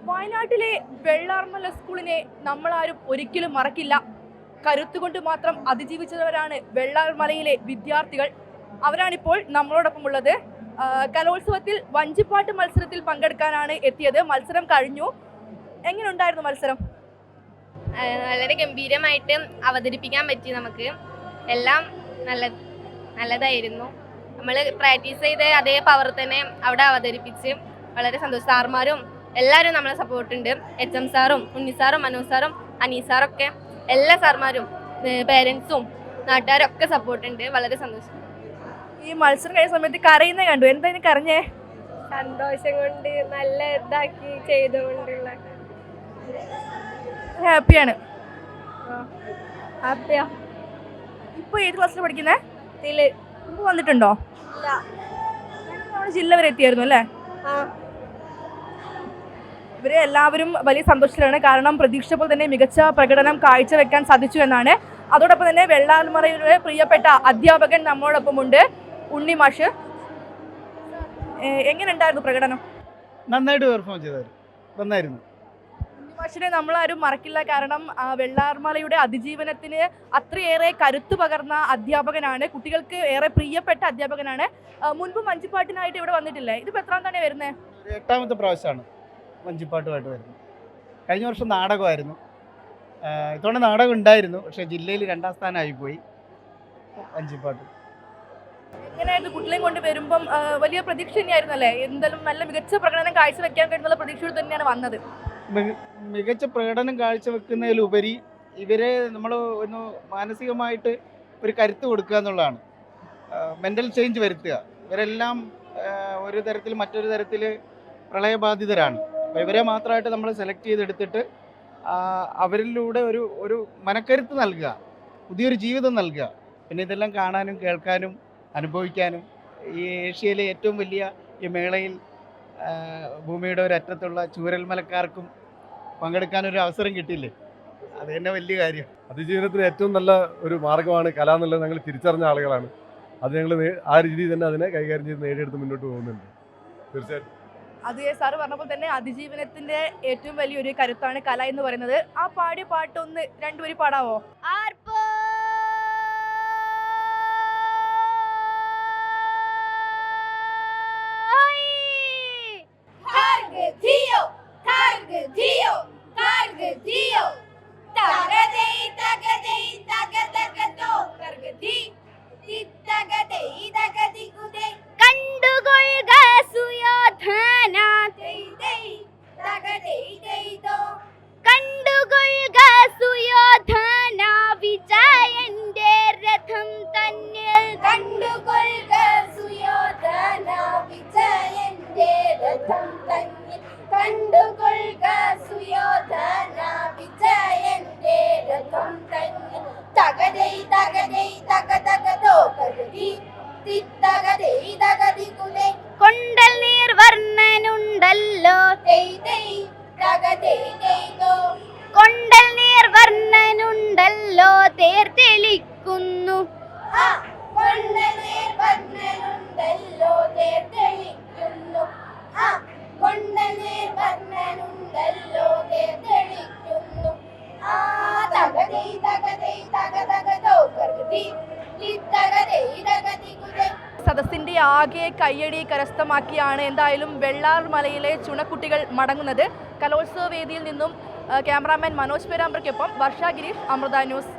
വയനാട്ടിലെ വെള്ളാർമല സ്കൂളിനെ നമ്മളാരും ഒരിക്കലും മറക്കില്ല. കരുത്തുകൊണ്ട് മാത്രം അതിജീവിച്ചവരാണ് വെള്ളാർമലയിലെ വിദ്യാർത്ഥികൾ. അവരാണിപ്പോൾ നമ്മളോടൊപ്പം ഉള്ളത്. കലോത്സവത്തിൽ വഞ്ചിപ്പാട്ട് മത്സരത്തിൽ പങ്കെടുക്കാനാണ് എത്തിയത്. മത്സരം കഴിഞ്ഞു. എങ്ങനെയുണ്ടായിരുന്നു മത്സരം? വളരെ ഗംഭീരമായിട്ട് അവതരിപ്പിക്കാൻ പറ്റി. നമുക്ക് എല്ലാം നല്ലതായിരുന്നു. നമ്മൾ പ്രാക്ടീസ് ചെയ്ത് അതേ പവർ തന്നെ അവിടെ അവതരിപ്പിച്ച് വളരെ സന്തോഷം. സാർമാരും എല്ലാവരും നമ്മളെ സപ്പോർട്ടുണ്ട്. HM സാറും ഉണ്ണിസാറും മനോജ് സാറും അനീസാറും ഒക്കെ എല്ലാ സാർമാരും പേരൻസും നാട്ടുകാരൊക്കെ സപ്പോർട്ടുണ്ട്. വളരെ സന്തോഷം. ഈ മത്സരം കഴിഞ്ഞ സമയത്ത് കരയുന്ന കണ്ടു. എന്തായാലും കരഞ്ഞേ? സന്തോഷം കൊണ്ട് നല്ല ഇതാക്കി ചെയ്തുകൊണ്ടുള്ള ഹാപ്പിയാണ്. ഹാപ്പിയാ. ഇപ്പോൾ ഏത് ക്ലാസ്സിൽ പഠിക്കുന്നേ? മുമ്പ് വന്നിട്ടുണ്ടോ? ജില്ല വരെ എത്തിയായിരുന്നു അല്ലേ? ഇവരെ എല്ലാവരും വലിയ സന്തോഷത്തിലാണ്. കാരണം പ്രതീക്ഷിച്ചപ്പോൾ തന്നെ മികച്ച പ്രകടനം കാഴ്ചവെക്കാൻ സാധിച്ചു എന്നാണ്. അതോടൊപ്പം തന്നെ വെള്ളാർമലയുടെ പ്രിയപ്പെട്ട അധ്യാപകൻ നമ്മളോടൊപ്പം ഉണ്ട്, ഉണ്ണി മാഷ്. എങ്ങനെയുണ്ടായിരുന്നു പ്രകടനം? നന്നായിട്ട് പെർഫോം ചെയ്തവർ നന്നായിരുന്നു. ഉണ്ണി മാഷിനെ നമ്മളാരും മറക്കില്ല. കാരണം വെള്ളാർമലയുടെ അതിജീവനത്തിന് അത്രയേറെ കരുത്തു പകർന്ന അധ്യാപകനാണ്. കുട്ടികൾക്ക് ഏറെ പ്രിയപ്പെട്ട അധ്യാപകനാണ്. മുൻപ് വഞ്ചിപ്പാട്ടിനായിട്ട് ഇവിടെ വന്നിട്ടില്ലേ? ഇതിപ്പോൾ എത്രാം തന്നെ വരുന്നത്? 8ാമത്തെ പ്രാവശ്യമാണ് വഞ്ചിപ്പാട്ടുമായിട്ട് വരുന്നത്. കഴിഞ്ഞ വർഷം നാടകമായിരുന്നു. ഇത്തവണ നാടകം ഉണ്ടായിരുന്നു, പക്ഷേ ജില്ലയിൽ 2ാം സ്ഥാനമായിപ്പോയി വഞ്ചിപ്പാട്ട്. എങ്ങനെയായിരുന്നു കുട്ടികളെയും കൊണ്ട് വരുമ്പം? വലിയ പ്രതീക്ഷ തന്നെയായിരുന്നു അല്ലേ? എന്തായാലും നല്ല മികച്ച പ്രകടനം കാഴ്ചവെക്കാൻ കഴിയുന്ന പ്രതീക്ഷയോട് തന്നെയാണ് വന്നത്. മികച്ച പ്രകടനം കാഴ്ചവെക്കുന്നതിലുപരി ഇവരെ നമ്മൾ ഒന്ന് മാനസികമായിട്ട് ഒരു കരുത്ത് കൊടുക്കുക എന്നുള്ളതാണ്. മെൻ്റൽ ചേഞ്ച് വരുത്തുക. ഇവരെല്ലാം ഒരു തരത്തിൽ മറ്റൊരു തരത്തിൽ പ്രളയബാധിതരാണ്. അപ്പോൾ ഇവരെ മാത്രമായിട്ട് നമ്മൾ സെലക്ട് ചെയ്തെടുത്തിട്ട് അവരിലൂടെ ഒരു മനക്കരുത്ത് നൽകുക, പുതിയൊരു ജീവിതം നൽകുക. പിന്നെ ഇതെല്ലാം കാണാനും കേൾക്കാനും അനുഭവിക്കാനും ഈ ഏഷ്യയിലെ ഏറ്റവും വലിയ ഈ മേളയിൽ ഭൂമിയുടെ ഒരു അറ്റത്തുള്ള ചൂരൽമലക്കാർക്കും പങ്കെടുക്കാനൊരു അവസരം കിട്ടിയില്ലേ? അത് തന്നെ വലിയ കാര്യം. അതിജീവനത്തിന് ഏറ്റവും നല്ല ഒരു മാർഗ്ഗമാണ് കല എന്നുള്ളത് ഞങ്ങൾ തിരിച്ചറിഞ്ഞ ആളുകളാണ്. അത് ഞങ്ങൾ ആ രീതിയിൽ തന്നെ അതിനെ കൈകാര്യം ചെയ്ത് നേടിയെടുത്ത് മുന്നോട്ട് പോകുന്നുണ്ട്. തീർച്ചയായിട്ടും അത് സാറ് പറഞ്ഞപ്പോൾ തന്നെ അതിജീവനത്തിന്റെ ഏറ്റവും വലിയൊരു കരുത്താണ് കല എന്ന് പറയുന്നത്. ആ പാടിയ പാട്ടൊന്ന് രണ്ടുപേരും പാടാവോ? കൊണ്ടൽ നീർ വർണ്ണനുണ്ടല്ലോ, കൊണ്ടൽ നീർ വർണ്ണനുണ്ടല്ലോ, തേർ തെളിക്കുന്നു. സദസ്സിന്റെ ആകെ കയ്യടി കരസ്ഥമാക്കിയാണ് എന്തായാലും വെള്ളാർമലയിലെ ചുണക്കുട്ടികൾ മടങ്ങുന്നത്. കലോത്സവ വേദിയിൽ നിന്നും ക്യാമറാമാൻ മനോജ് പേരാമ്പ്രയ്ക്കൊപ്പം വർഷ ഗിരീഷ്, അമൃത ന്യൂസ്.